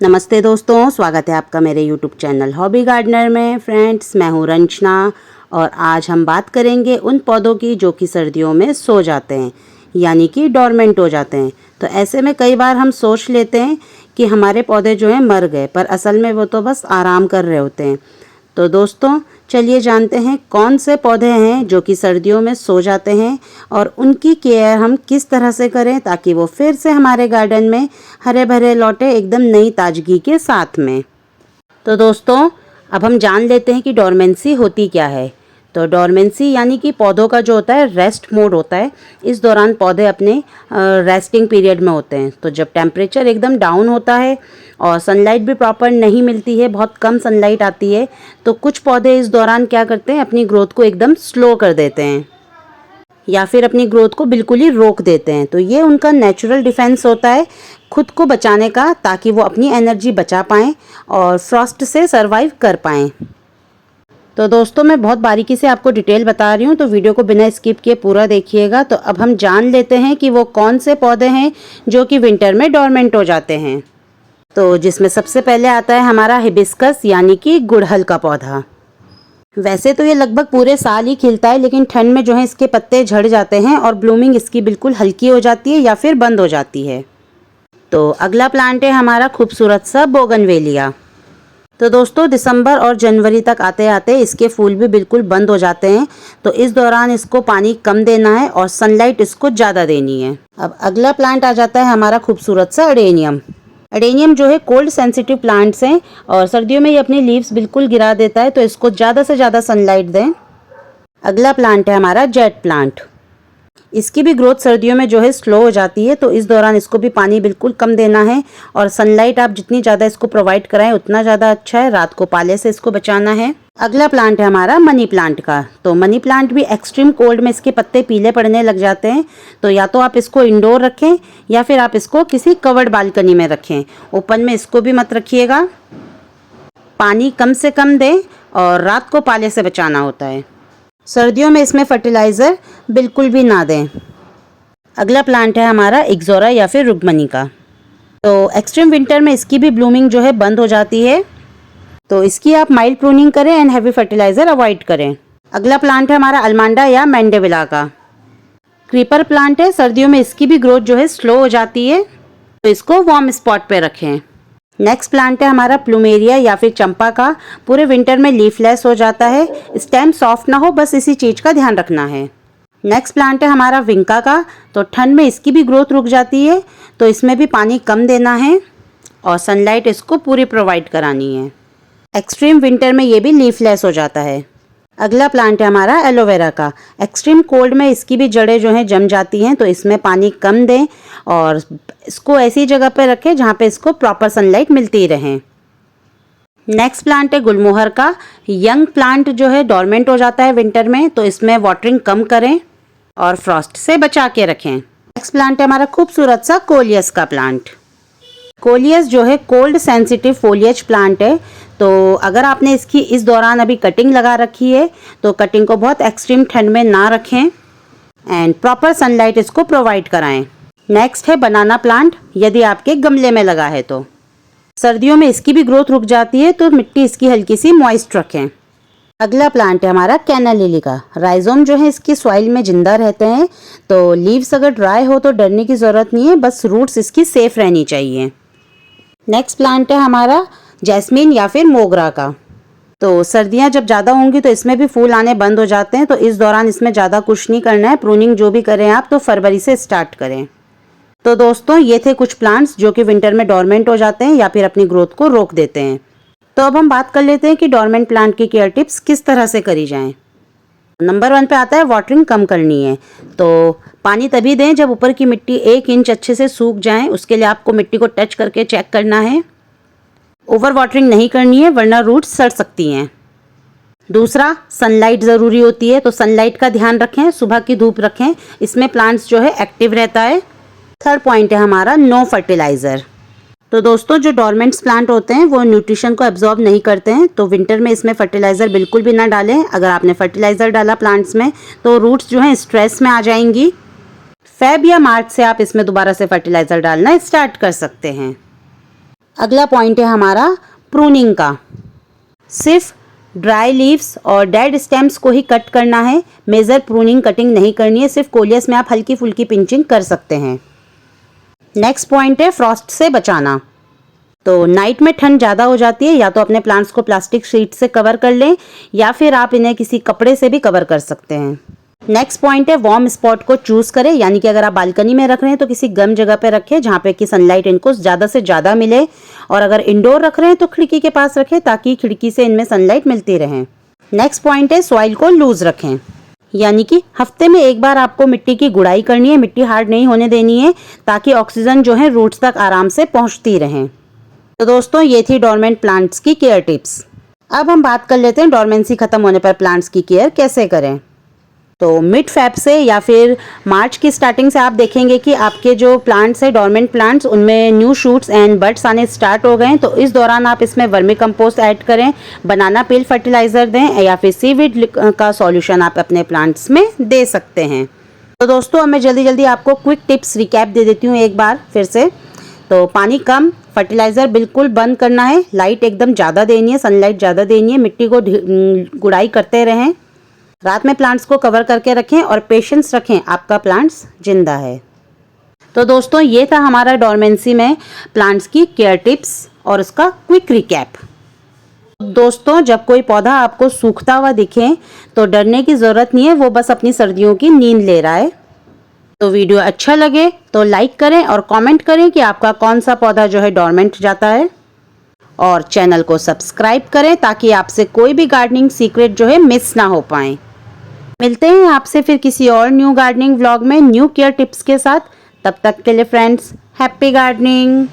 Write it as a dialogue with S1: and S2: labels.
S1: नमस्ते दोस्तों, स्वागत है आपका मेरे YouTube चैनल हॉबी गार्डनर में। फ्रेंड्स, मैं हूँ रंजना और आज हम बात करेंगे उन पौधों की जो कि सर्दियों में सो जाते हैं, यानी कि डोरमेंट हो जाते हैं। तो ऐसे में कई बार हम सोच लेते हैं कि हमारे पौधे जो हैं मर गए, पर असल में वो तो बस आराम कर रहे होते हैं। तो दोस्तों, चलिए जानते हैं कौन से पौधे हैं जो कि सर्दियों में सो जाते हैं और उनकी केयर हम किस तरह से करें ताकि वो फिर से हमारे गार्डन में हरे भरे लौटे एकदम नई ताजगी के साथ में। तो दोस्तों, अब हम जान लेते हैं कि डोरमेंसी होती क्या है। तो डोरमेंसी यानी कि पौधों का जो होता है रेस्ट मोड होता है। इस दौरान पौधे अपने रेस्टिंग पीरियड में होते हैं। तो जब टेम्परेचर एकदम डाउन होता है और सनलाइट भी प्रॉपर नहीं मिलती है, बहुत कम सनलाइट आती है, तो कुछ पौधे इस दौरान क्या करते हैं, अपनी ग्रोथ को एकदम स्लो कर देते हैं या फिर अपनी ग्रोथ को बिल्कुल ही रोक देते हैं। तो ये उनका नेचुरल डिफेंस होता है खुद को बचाने का, ताकि वो अपनी एनर्जी बचा पाएँ और फ्रॉस्ट से सर्वाइव कर पाएँ। तो दोस्तों, मैं बहुत बारीकी से आपको डिटेल बता रही हूँ, तो वीडियो को बिना स्किप किए पूरा देखिएगा। तो अब हम जान लेते हैं कि वो कौन से पौधे हैं जो कि विंटर में डोरमेंट हो जाते हैं। तो जिसमें सबसे पहले आता है हमारा हिबिस्कस यानी कि गुड़हल का पौधा। वैसे तो ये लगभग पूरे साल ही खिलता है, लेकिन ठंड में जो है इसके पत्ते झड़ जाते हैं और ब्लूमिंग इसकी बिल्कुल हल्की हो जाती है या फिर बंद हो जाती है। तो अगला प्लांट है हमारा खूबसूरत सा बोगनवेलिया। तो दोस्तों, दिसंबर और जनवरी तक आते आते इसके फूल भी बिल्कुल बंद हो जाते हैं। तो इस दौरान इसको पानी कम देना है और सनलाइट इसको ज़्यादा देनी है। अब अगला प्लांट आ जाता है हमारा खूबसूरत सा अडेनियम। अडेनियम जो है कोल्ड सेंसिटिव प्लांट्स हैं और सर्दियों में ये अपनी लीव्स बिल्कुल गिरा देता है, तो इसको ज़्यादा से ज़्यादा सनलाइट दें। अगला प्लांट है हमारा जेट प्लांट। इसकी भी ग्रोथ सर्दियों में जो है स्लो हो जाती है, तो इस दौरान इसको भी पानी बिल्कुल कम देना है और सनलाइट आप जितनी ज़्यादा इसको प्रोवाइड कराएं उतना ज़्यादा अच्छा है। रात को पाले से इसको बचाना है। अगला प्लांट है हमारा मनी प्लांट का। तो मनी प्लांट भी एक्सट्रीम कोल्ड में इसके पत्ते पीले पड़ने लग जाते हैं, तो या तो आप इसको इंडोर रखें या फिर आप इसको किसी कवर्ड बालकनी में रखें। ओपन में इसको भी मत रखिएगा। पानी कम से कम दें और रात को पाले से बचाना होता है। सर्दियों में इसमें फर्टिलाइज़र बिल्कुल भी ना दें। अगला प्लांट है हमारा इक्ज़ोरा या फिर रुगमनी का। तो एक्सट्रीम विंटर में इसकी भी ब्लूमिंग जो है बंद हो जाती है, तो इसकी आप माइल्ड प्रूनिंग करें एंड हैवी फर्टिलाइज़र अवॉइड करें। अगला प्लांट है हमारा अल्मांडा या मैंडेविला का। क्रीपर प्लांट है। सर्दियों में इसकी भी ग्रोथ जो है स्लो हो जाती है, तो इसको वार्म स्पॉट पे रखें। नेक्स्ट प्लांट है हमारा प्लूमेरिया या फिर चंपा का। पूरे विंटर में लीफलेस हो जाता है। स्टेम सॉफ्ट ना हो, बस इसी चीज़ का ध्यान रखना है। नेक्स्ट प्लांट है हमारा विंका का। तो ठंड में इसकी भी ग्रोथ रुक जाती है, तो इसमें भी पानी कम देना है और सनलाइट इसको पूरी प्रोवाइड करानी है। एक्सट्रीम विंटर में ये भी लीफलेस हो जाता है। अगला प्लांट है हमारा एलोवेरा का। एक्सट्रीम कोल्ड में इसकी भी जड़ें जो हैं जम जाती हैं, तो इसमें पानी कम दें और इसको ऐसी जगह पे रखें जहाँ पे इसको प्रॉपर सनलाइट मिलती रहे। नेक्स्ट प्लांट है गुलमोहर का। यंग प्लांट जो है डोरमेंट हो जाता है विंटर में, तो इसमें वाटरिंग कम करें और फ्रॉस्ट से बचा के रखें। नेक्स्ट प्लांट है हमारा खूबसूरत सा कोलियस का प्लांट। कोलियस जो है कोल्ड सेंसिटिव फोलिएज प्लांट है। तो अगर आपने इसकी इस दौरान अभी कटिंग लगा रखी है, तो कटिंग को बहुत एक्सट्रीम ठंड में ना रखें एंड प्रॉपर सनलाइट इसको प्रोवाइड कराएं। नेक्स्ट है बनाना प्लांट। यदि आपके गमले में लगा है तो सर्दियों में इसकी भी ग्रोथ रुक जाती है, तो मिट्टी इसकी हल्की सी मॉइस्ट रखें। अगला प्लांट है हमारा कैना लिली का। राइजोम जो है इसकी सॉइल में जिंदा रहते हैं, तो लीव्स अगर ड्राई हो तो डरने की ज़रूरत नहीं है, बस रूट्स इसकी सेफ रहनी चाहिए। नेक्स्ट प्लांट है हमारा जैस्मीन या फिर मोगरा का। तो सर्दियां जब ज़्यादा होंगी तो इसमें भी फूल आने बंद हो जाते हैं, तो इस दौरान इसमें ज़्यादा कुछ नहीं करना है। प्रूनिंग जो भी करें आप तो फरवरी से स्टार्ट करें। तो दोस्तों, ये थे कुछ प्लांट्स जो कि विंटर में डोरमेंट हो जाते हैं या फिर अपनी ग्रोथ को रोक देते हैं। तो अब हम बात कर लेते हैं कि डोरमेंट प्लांट की केयर टिप्स किस तरह से करी जाएं। नंबर 1 पे आता है वाटरिंग कम करनी है। तो पानी तभी दें जब ऊपर की मिट्टी 1 इंच अच्छे से सूख जाए। उसके लिए आपको मिट्टी को टच करके चेक करना है। ओवर वाटरिंग नहीं करनी है, वरना रूट्स सड़ सकती हैं। दूसरा, सनलाइट ज़रूरी होती है, तो सनलाइट का ध्यान रखें। सुबह की धूप रखें, इसमें प्लांट्स जो है एक्टिव रहता है। थर्ड पॉइंट है हमारा नो फर्टिलाइज़र। तो दोस्तों, जो डोरमेंट्स प्लांट होते हैं वो न्यूट्रिशन को एब्जॉर्ब नहीं करते हैं, तो विंटर में इसमें फर्टिलाइज़र बिल्कुल भी ना डालें। अगर आपने फर्टिलाइज़र डाला प्लांट्स में तो रूट्स जो हैं स्ट्रेस में आ जाएंगी। फेब या मार्च से आप इसमें दोबारा से फर्टिलाइज़र डालना स्टार्ट कर सकते हैं। अगला पॉइंट है हमारा प्रूनिंग का। सिर्फ ड्राई लीव्स और डेड स्टेम्स को ही कट करना है, मेजर प्रूनिंग कटिंग नहीं करनी है। सिर्फ कोलियस में आप हल्की फुल्की पिंचिंग कर सकते हैं। नेक्स्ट पॉइंट है फ्रॉस्ट से बचाना। तो नाइट में ठंड ज़्यादा हो जाती है, या तो अपने प्लांट्स को प्लास्टिक शीट से कवर कर लें या फिर आप इन्हें किसी कपड़े से भी कवर कर सकते हैं। नेक्स्ट पॉइंट है वार्म स्पॉट को चूज करें, यानी कि अगर आप बालकनी में रख रहे हैं तो किसी गर्म जगह पे रखें जहाँ पे कि सनलाइट इनको ज़्यादा से ज़्यादा मिले, और अगर इंडोर रख रहे हैं तो खिड़की के पास रखें ताकि खिड़की से इनमें सनलाइट मिलती रहे। नेक्स्ट पॉइंट है सॉइल को लूज रखें, यानी कि हफ्ते में एक बार आपको मिट्टी की गुड़ाई करनी है, मिट्टी हार्ड नहीं होने देनी है ताकि ऑक्सीजन जो है रूट्स तक आराम से पहुँचती रहे। तो दोस्तों ये थी डोरमेंट प्लांट्स की केयर टिप्स। अब हम बात कर लेते हैं डोरमेंसी खत्म होने पर प्लांट्स की केयर कैसे करें। तो मिड फेब से या फिर मार्च की स्टार्टिंग से आप देखेंगे कि आपके जो प्लांट्स है डोरमेंट प्लांट्स, उनमें न्यू शूट्स एंड बड्स आने स्टार्ट हो गए हैं। तो इस दौरान आप इसमें वर्मी कंपोस्ट ऐड करें, बनाना पील फर्टिलाइजर दें, या फिर सीवीड का सॉल्यूशन आप अपने प्लांट्स में दे सकते हैं। तो दोस्तों अब मैं जल्दी जल्दी आपको क्विक टिप्स रिकैप दे देती हूँ एक बार फिर से। तो पानी कम, फर्टिलाइज़र बिल्कुल बंद करना है, लाइट एकदम ज़्यादा देनी है, सनलाइट ज़्यादा देनी है, मिट्टी को गुड़ाई करते रहें, रात में प्लांट्स को कवर करके रखें और पेशेंस रखें, आपका प्लांट्स जिंदा है। तो दोस्तों ये था हमारा डोरमेंसी में प्लांट्स की केयर टिप्स और उसका क्विक रिकैप। दोस्तों जब कोई पौधा आपको सूखता हुआ दिखे तो डरने की ज़रूरत नहीं है, वो बस अपनी सर्दियों की नींद ले रहा है। तो वीडियो अच्छा लगे तो लाइक करें और कमेंट करें कि आपका कौन सा पौधा जो है डोरमेंट जाता है, और चैनल को सब्सक्राइब करें ताकि आपसे कोई भी गार्डनिंग सीक्रेट जो है मिस ना हो पाए। मिलते हैं आपसे फिर किसी और न्यू गार्डनिंग व्लॉग में न्यू केयर टिप्स के साथ। तब तक के लिए फ्रेंड्स, हैप्पी गार्डनिंग।